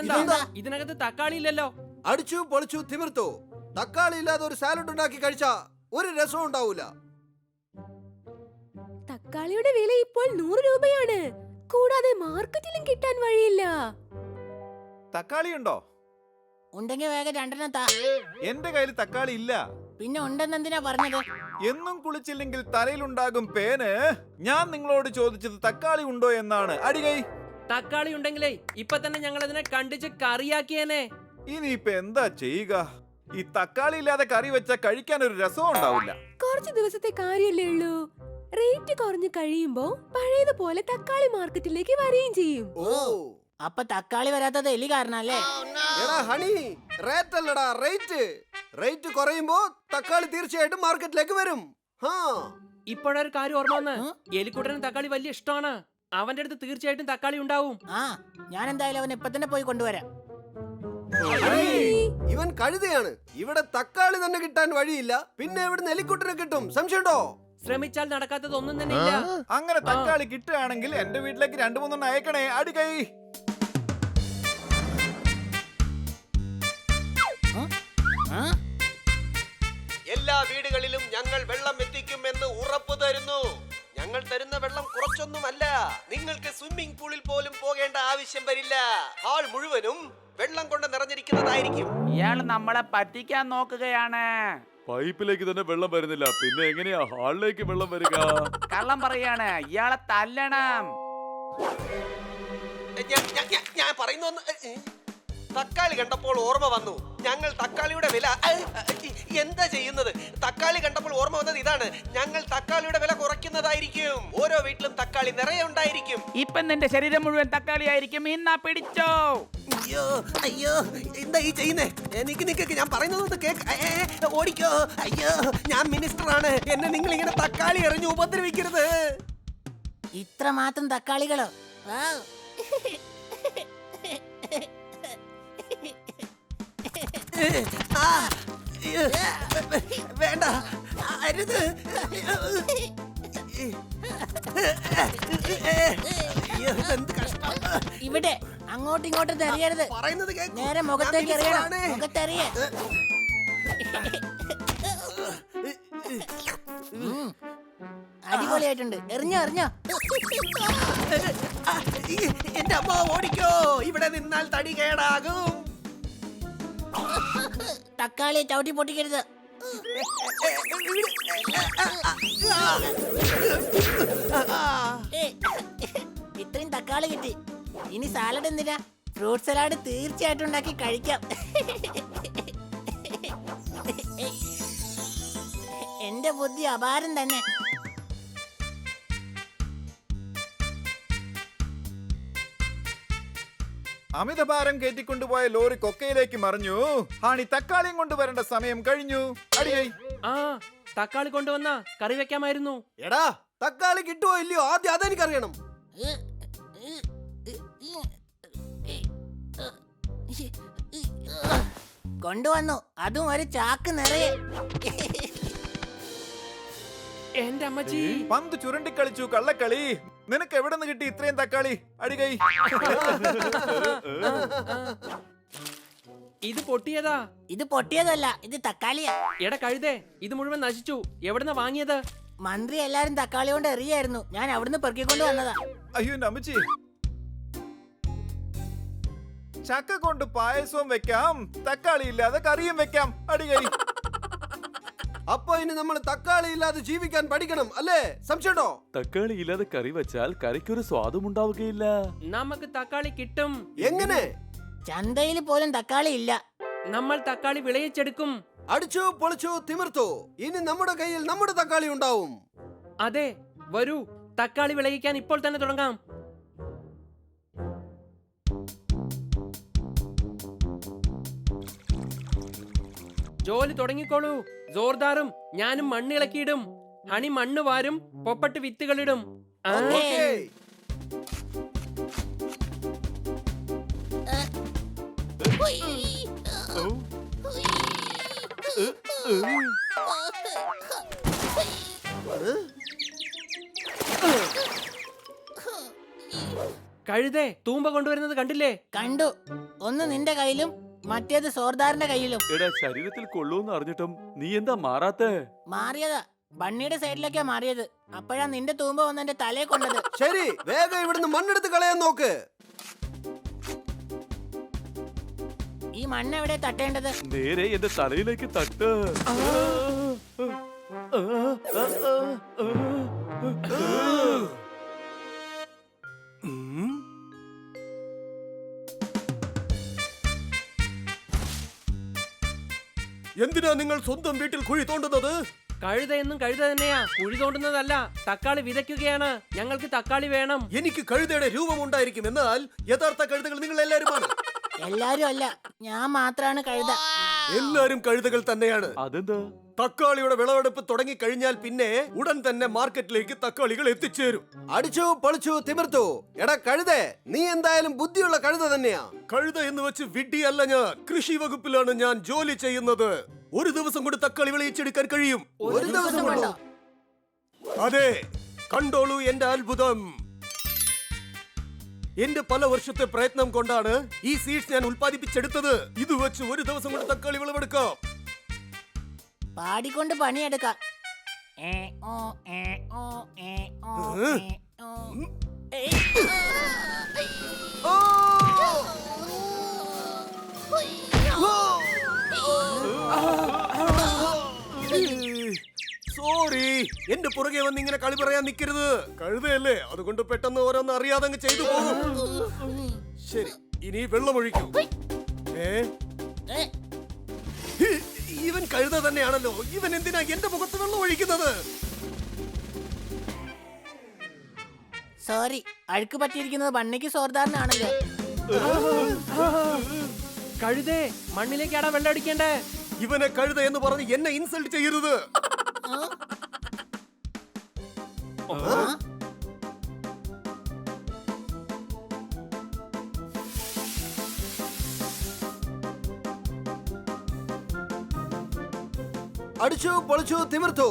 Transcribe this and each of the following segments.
ഇതെന്താ? ഇതിനകത്ത് തക്കാളി ഇല്ലല്ലോ. അടിച്ചു പൊളിച്ചു തിമിർത്തു. തക്കാളി ഇല്ലാതെ ഒരു സാലഡ് ഉണ്ടാക്കി കഴിച്ചാ ഒരു രസവും ഉണ്ടാവൂല. തക്കാളിയുടെ വില ഇപ്പോൾ 100 രൂപയാണ്. കൂടാതെ മാർക്കറ്റിലും കിട്ടാൻ വഴിയില്ല. തക്കാളി ഉണ്ടോ? ഉണ്ടെങ്കിൽ വേഗം 2 താ. എന്റെ കയ്യിൽ തക്കാളി ഇല്ല. പിന്നെ ഉണ്ടെന്നെന്തിനാ പറഞ്ഞത്? എന്നും കുളിച്ചില്ലെങ്കിൽ തലയിലുണ്ടാകും പേന്. ഞാൻ നിങ്ങളോട് ചോദിച്ചത് തക്കാളി ഉണ്ടോ എന്നാണ്. അടികൈ. തക്കാളി ഉണ്ടെങ്കിലേ ഇപ്പൊ തന്നെ ഞങ്ങൾ അതിനെ കണ്ടിച്ച് കറിയാക്കിയേനെ. ഇനിയിപ്പൊ എന്താ ചെയ്യുക? ഈ തക്കാളി ഇല്ലാതെ കറി വെച്ച കഴിക്കാൻ ഒരു രസവും ഉണ്ടാവില്ല. കുറച്ച് ദിവസത്തെ കാര്യല്ലേ ഉള്ളൂ. റേറ്റ് കുറഞ്ഞു കഴിയുമ്പോ പഴയതുപോലെ തക്കാളി മാർക്കറ്റിലേക്ക് വരികയും ചെയ്യും. ഓ, അപ്പൊ തക്കാളി വരാത്തത് എലി കാരണല്ലേ? എടാ ഹണി, റേറ്റ് അല്ലടാ റേറ്റ്. റേറ്റ് കുറയുമ്പോ തക്കാളി തീർച്ചയായിട്ടും മാർക്കറ്റിലേക്ക് വരും. ഇപ്പോഴൊരു കാര്യം ഓർമ്മ വന്ന്. എലിക്കുട്ടന് തക്കാളി വലിയ ഇഷ്ടമാണ്. അവന്റെ അടുത്ത് തീർച്ചയായിട്ടും തക്കാളി ഉണ്ടാവും. ഞാൻ എന്തായാലും അവൻ ഇപ്പൊ തന്നെ പോയി കൊണ്ടുവരാം. ഇവൻ കഴുതയാണ്. ഇവിടെ തക്കാളി തന്നെ കിട്ടാൻ വഴിയില്ല. പിന്നെ എവിടെ എലിക്കുട്ടനെ കിട്ടും? സംശയമുണ്ടോ? ശ്രമിച്ചാൽ നടക്കാത്തതൊന്നും തന്നെ ഇല്ല. അങ്ങനെ തക്കാളി കിട്ടുകയാണെങ്കിൽ എന്റെ വീട്ടിലേക്ക് 2-3 അയക്കണേ. അടികൈ. എല്ലാ വീടുകളിലും ഞങ്ങൾ വെള്ളം എത്തിക്കുമെന്ന് ഉറപ്പു തരുന്നു. ഞങ്ങൾ തരുന്ന വെള്ളം കുറച്ചൊന്നുമല്ല. നിങ്ങൾക്ക് സ്വിമ്മിംഗ് പൂളിൽ പോലും പോകേണ്ട ആവശ്യം വരില്ല. ഹാൾ മുഴുവനും വെള്ളം കൊണ്ട് നിറഞ്ഞിരിക്കുന്നതായിരിക്കും. ഇയാൾ നമ്മളെ പറ്റിക്കാൻ നോക്കുകയാണ്. പൈപ്പിലേക്ക് തന്നെ വെള്ളം വരുന്നില്ല, പിന്നെ എങ്ങനെയാ ഹാളിലേക്ക് വെള്ളം വരിക? കള്ളം പറയാണ്. ഇയാളെ തല്ലണം. ഞാൻ പറയുന്നു. തക്കാളി കണ്ടപ്പോൾ ഓർമ്മ വന്നു. ഞങ്ങൾ തക്കാളിയുടെ വില എന്താ ചെയ്യുന്നത്? തക്കാളി കണ്ടപ്പോൾ ഓർമ്മ വന്നത് ഇതാണ്. ഞങ്ങൾ തക്കാളിയുടെ വില കുറയ്ക്കുന്നതായിരിക്കും. ഓരോ വീട്ടിലും തക്കാളി നിറയെ ഉണ്ടായിരിക്കും. ഇപ്പൊ നിന്റെ ശരീരം മുഴുവൻ തക്കാളി ആയിരിക്കും. ഇന്നാ പിടിച്ചോ. അയ്യോ അയ്യോ, എന്താ ഈ ചെയ്യുന്നേ? നിക്ക് ഞാൻ പറയുന്നത് കേക്ക്. ഓടിക്കോ. അയ്യോ, ഞാൻ മിനിസ്റ്ററാണ്. എന്നെ നിങ്ങൾ ഇങ്ങനെ തക്കാളി എറിഞ്ഞ് ഉപദ്രവിക്കരുത്. ഇത്ര മാത്രം തക്കാളികളോ? വേണ്ട, അരുത്. ഇവിടെ അങ്ങോട്ടും ഇങ്ങോട്ടും തെറിയരുത്. പറയുന്നത് നേരെ മുഖത്തേക്ക് എറിയണം. മുഖത്തെറിയ. അടിപൊളിയായിട്ടുണ്ട്. എറിഞ്ഞോ. എന്റെ അമ്മ ഓടിക്കോ. ഇവിടെ നിന്നാൽ തടി കേടാകും. തക്കാളിയെ ചവിട്ടി പൊട്ടിക്കരുത്. ഇത്രയും തക്കാളി കിട്ടി. ഇനി സാലഡ് എന്തിനാ? ഫ്രൂട്ട് സലാഡ് തീർച്ചയായിട്ടും ഉണ്ടാക്കി കഴിക്കാം. എന്റെ ബുദ്ധി അപാരം തന്നെ. അമിതഭാരം കയറ്റിക്കൊണ്ടുപോയ ലോറി കൊക്കയിലേക്ക് മറിഞ്ഞു. ഹാണി, തക്കാളിയും കൊണ്ടുവരേണ്ട സമയം കഴിഞ്ഞു. അടികൈ. തക്കാളി കൊണ്ടുവന്ന കറി വെക്കാമായിരുന്നു. എടാ, തക്കാളി കിട്ടുമോ ഇല്ലയോ ആദ്യം അതെനിക്കറിയണം. കൊണ്ടുവന്നു, അതും ഒരു ചാക്ക് നിറയെ. എന്റെ അമ്മച്ചി, പന്ത് ചുരുണ്ടിക്കളിച്ചു കള്ളക്കളി. നിനക്ക് എവിടെ നിന്ന് കിട്ടി ഇത്രയും തക്കാളി? അടികൈ. ഇത് പൊട്ടിയതാ. ഇത് പൊട്ടിയതല്ല, ഇത് തക്കാളിയാ. എടാ കഴുതേ, ഇത് മുഴുവൻ നശിച്ചു. എവിടുന്ന വാങ്ങിയത്? മന്ത്രി എല്ലാരും തക്കാളി കൊണ്ട് എറിയായിരുന്നു. ഞാൻ അവിടുന്ന് പെറുക്കിക്കൊണ്ട് വന്നതാ. അയ്യോ എന്റെ അമ്മച്ചി. ചക്ക കൊണ്ട് പായസവും വെക്കാം, തക്കാളി ഇല്ലാതെ കറിയും വെക്കാം. അടികൈ. അപ്പൊ ഇനി നമ്മൾ തക്കാളി ഇല്ലാതെ ജീവിക്കാൻ പഠിക്കണം അല്ലേ? സംശയമുണ്ടോ? തക്കാളി ഇല്ലാതെ കറി വെച്ചാൽ കറിക്കൊരു സ്വാദും ഉണ്ടാവുകയില്ല. നമുക്ക് തക്കാളി കിട്ടും. എങ്ങനെ? ചന്തയിൽ പോലും തക്കാളി ഇല്ല. നമ്മൾ തക്കാളി വിളയിച്ചെടുക്കും. അടിച്ചു പൊളിച്ചു തിമിർത്തു. ഇനി നമ്മുടെ കയ്യിൽ നമ്മുടെ തക്കാളി ഉണ്ടാവും. അതെ, വരൂ, തക്കാളി വിളയിക്കാൻ ഇപ്പോൾ തന്നെ തുടങ്ങാം. ജോലി തുടങ്ങിക്കോളൂ. ജോർദാറും ഞാനും മണ്ണ് ഇളക്കിയിടും. ഹണി മണ്ണ് വാരും, പൊപ്പട്ട് വിത്തുകളിടും. കഴുതേ തൂമ്പ കൊണ്ടുവരുന്നത് കണ്ടില്ലേ? കണ്ടു. ഒന്ന് നിന്റെ കയ്യിലും മറ്റേത് സോർദാറിന്റെ കയ്യിലും. എടാ ശരീരത്തിൽ കൊള്ളൂന്ന് അറിഞ്ഞിട്ടും നീ എന്താ മാറാത്തെ? മാറിയതാ, ബണ്ണിയുടെ സൈഡിലേക്കാ മാറിയത്. അപ്പോഴാ നിന്റെ തൂമ്പ വന്ന് എന്റെ തലയെ കൊണ്ടത്. ശരി, വേഗം ഇവിടുന്ന് മണ്ണെടുത്ത് കളയാൻ നോക്ക്. ഈ മണ്ണ് എവിടെ തട്ടേണ്ടത്? നേരെ എന്റെ തലയിലേക്ക് തട്ട്. എന്തിനാ നിങ്ങൾ സ്വന്തം വീട്ടിൽ കുഴി തോണ്ടുന്നത്? കഴുത എന്നും കഴുത തന്നെയാ, കുഴി തോണ്ടുന്നതല്ല. തക്കാളി വിതയ്ക്കുകയാണ്. ഞങ്ങൾക്ക് തക്കാളി വേണം. എനിക്ക് കഴുതയുടെ രൂപം ഉണ്ടായിരിക്കും, എന്നാൽ യഥാർത്ഥ കഴുതകൾ നിങ്ങൾ എല്ലാവരുമാണ്. എല്ലാരും അല്ല, ഞാൻ മാത്രാണ് കഴുത. എല്ലാരും കഴുതകൾ തന്നെയാണ്. അതെന്താ? തക്കാളിയുടെ വിളവെടുപ്പ് തുടങ്ങി കഴിഞ്ഞാൽ പിന്നെ ഉടൻ തന്നെ മാർക്കറ്റിലേക്ക് തക്കാളികൾ എത്തിച്ചേരും. അടിച്ചു പൊളിച്ചു തിമിർത്തു. എടാ കഴുത, നീ എന്തായാലും ബുദ്ധിയുള്ള കഴുത തന്നെയാ. കഴുത എന്ന് വെച്ച് വിഡ്ഢിയല്ല ഞാൻ. കൃഷി വകുപ്പിലാണ് ഞാൻ ജോലി ചെയ്യുന്നത്. ഒരു ദിവസം കൊണ്ട് തക്കാളി വിളയിച്ചെടുക്കാൻ കഴിയും. ഒരു ദിവസം കൊണ്ടോ? അതെ, കണ്ടോളൂ എന്റെ അത്ഭുതം. എന്റെ പല വർഷത്തെ പ്രയത്നം കൊണ്ടാണ് ഈ സീഡ്സ് ഞാൻ ഉൽപ്പാദിപ്പിച്ചെടുത്തത്. ഇത് വെച്ച് ഒരു ദിവസം കൊണ്ട് തക്കാളി വിളവെടുക്കാം. പാടിക്കൊണ്ട് പണിയെടുക്കാം. ഏ, ഓ, ഏ, ഓ, ഏ, ഓ, ഏ, ഓ. ഏയ്. സോറി, എന്റെ പുറകെ വന്ന് ഇങ്ങനെ കളി പറയാൻ നിൽക്കരുത്. കഴുതയല്ലേ, അതുകൊണ്ട് പെട്ടെന്ന് ഓരോന്ന് അറിയാതെ അങ്ങ് ചെയ്തു പോകും. ശരി, ഇനി വെള്ളമൊഴിക്കൂ. ഏ, ഇവൻ കഴുത തന്നെയാണല്ലോ. ഇവൻ എന്തിനാ എന്റെ മുഖത്ത് വെള്ളം ഒഴിക്കുന്നത്? സോറി, അഴുക്ക് പറ്റിയിരിക്കുന്നത് ബണ്ണിക്ക് സോർദാറിനാണല്ലോ. കഴുതേ, മണ്ണിലേക്കാടാ വെള്ളം അടിക്കേണ്ടേ. ഇവനെ കഴുത എന്ന് പറഞ്ഞ് എന്നെ ഇൻസൾട്ട് ചെയ്യരുത്. അടിച്ചു പൊളിച്ചു തിമിർത്തു.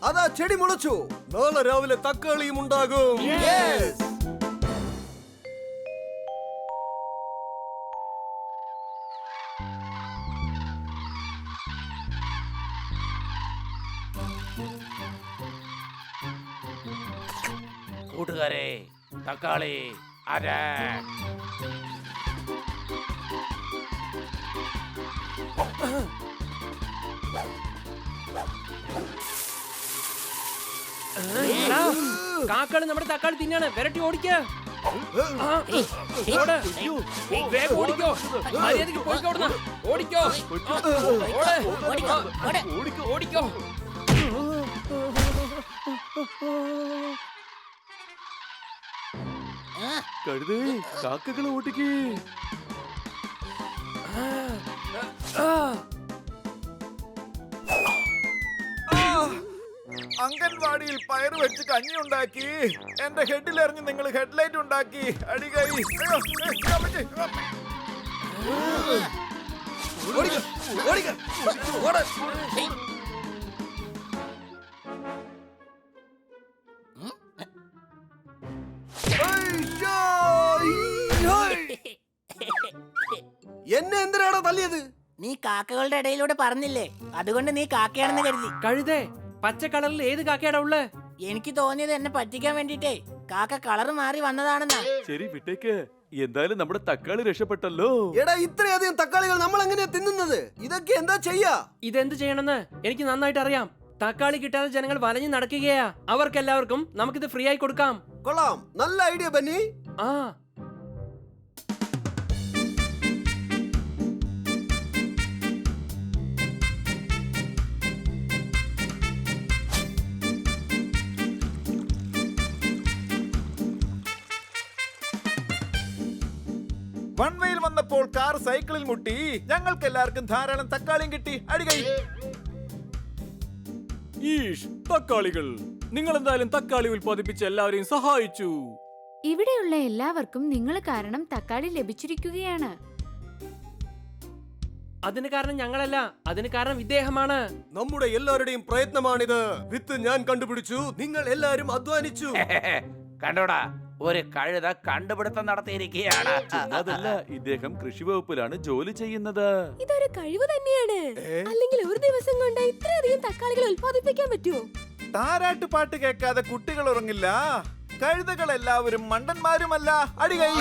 അതാ ചെടി മുളച്ചു. നാളെ രാവിലെ തക്കാളിയും ഉണ്ടാകും. കൂട്ടുകാരെ, തക്കാളി അര. എടാ, കാക്കകള് നമ്മുടെ തക്കാളി തിന്നാണ്. വിരട്ടി ഓടിക്ക. വേഗം ഓടിക്കോ. മര്യാദയ്ക്ക് പോയിക്കോ അവിടുന്ന്. ഓടിക്കോ. ഓടിക്കോ. കഴുതേ, കാക്കകളെ ഓട്ടിക്കേ. അംഗൻവാടിയിൽ പയറ് വെച്ച് കഞ്ഞി ഉണ്ടാക്കി. എന്റെ ഹെഡിൽ എറിഞ്ഞ് നിങ്ങൾ ഹെഡ്ലൈറ്റ് ഉണ്ടാക്കി. അടികൈ. അയ്യോ, അമ്മച്ചി. ഓടിക്ക, ഓടിക്ക, ഓട്. എന്നെ എന്തിനാണോ തല്ലിയത്? നീ കാക്കകളുടെ ഇടയിലൂടെ പറഞ്ഞില്ലേ, അതുകൊണ്ട് നീ കാക്കയാണെന്ന് കരുതി. കഴുതേ, പച്ച കളറിൽ ഏത് കാക്കയാടാ ഉള്ളേ? എനിക്ക് തോന്നിയത് എന്നെ പറ്റിക്കാൻ വേണ്ടിട്ടേ കാക്ക കളറ് മാറി വന്നതാണെന്നാ. ശരി, വിട്ടേക്ക്. എന്തായാലും നമ്മുടെ തക്കാളി രക്ഷപ്പെട്ടല്ലോ. എടാ, ഇത്രയധികം തക്കാളികൾ നമ്മൾ എങ്ങനെയാ തിന്നുന്നത്? ഇതൊക്കെ എന്താ ചെയ്യാ? ഇതെന്ത് ചെയ്യണമെന്ന് എനിക്ക് നന്നായിട്ട് അറിയാം. തക്കാളി കിട്ടാതെ ജനങ്ങൾ വലഞ്ഞു നടക്കുകയാ. അവർക്കെല്ലാവർക്കും നമുക്കിത് ഫ്രീ ആയി കൊടുക്കാം. കൊള്ളാം, നല്ല ഐഡിയ ബന്നി. ആ, വൺ വേയിൽ വന്നപ്പോൾ കാർ സൈക്കിളിൽ മുട്ടി. ഞങ്ങൾക്ക് എല്ലാവർക്കും ധാരാളം തക്കാളിയും കിട്ടി. അടികൈ. ഈഷ്, തക്കാളികൾ. നിങ്ങൾ എന്തായാലും തക്കാളി ഉൽപ്പാദിപ്പിച്ച് എല്ലാവരെയും സഹായിച്ചു. ഇവിടെയുള്ള എല്ലാവർക്കും നിങ്ങൾ കാരണം തക്കാളി ലഭിച്ചിരിക്കുകയാണ്. അതിന് കാരണം ഞങ്ങളല്ല, അതിന് കാരണം ഇദ്ദേഹമാണ്. നമ്മുടെ എല്ലാവരുടെയും പ്രയത്നമാണിത്. വിത്ത് ഞാൻ കണ്ടുപിടിച്ചു, നിങ്ങൾ എല്ലാവരും അധ്വാനിച്ചു. കണ്ടോടാ, ഒരു കഴുത കണ്ടുപിടുത്തം നടത്തിയിരിക്കുകയാണ്. അതല്ല, ഇദ്ദേഹം കൃഷി വകുപ്പിലാണ് ജോലി ചെയ്യുന്നത്. ഇതൊരു കഴിവ് തന്നെയാണ്. അല്ലെങ്കിൽ ഒരു ദിവസം കൊണ്ട് ഇത്രയധികം തക്കാളികൾ ഉൽപ്പാദിപ്പിക്കാൻ പറ്റുമോ? താരാട്ട് പാട്ട് കേൾക്കാതെ കുട്ടികൾ ഉറങ്ങില്ല. കഴുതകൾ എല്ലാവരും മണ്ടന്മാരുമല്ല. അടികൈ.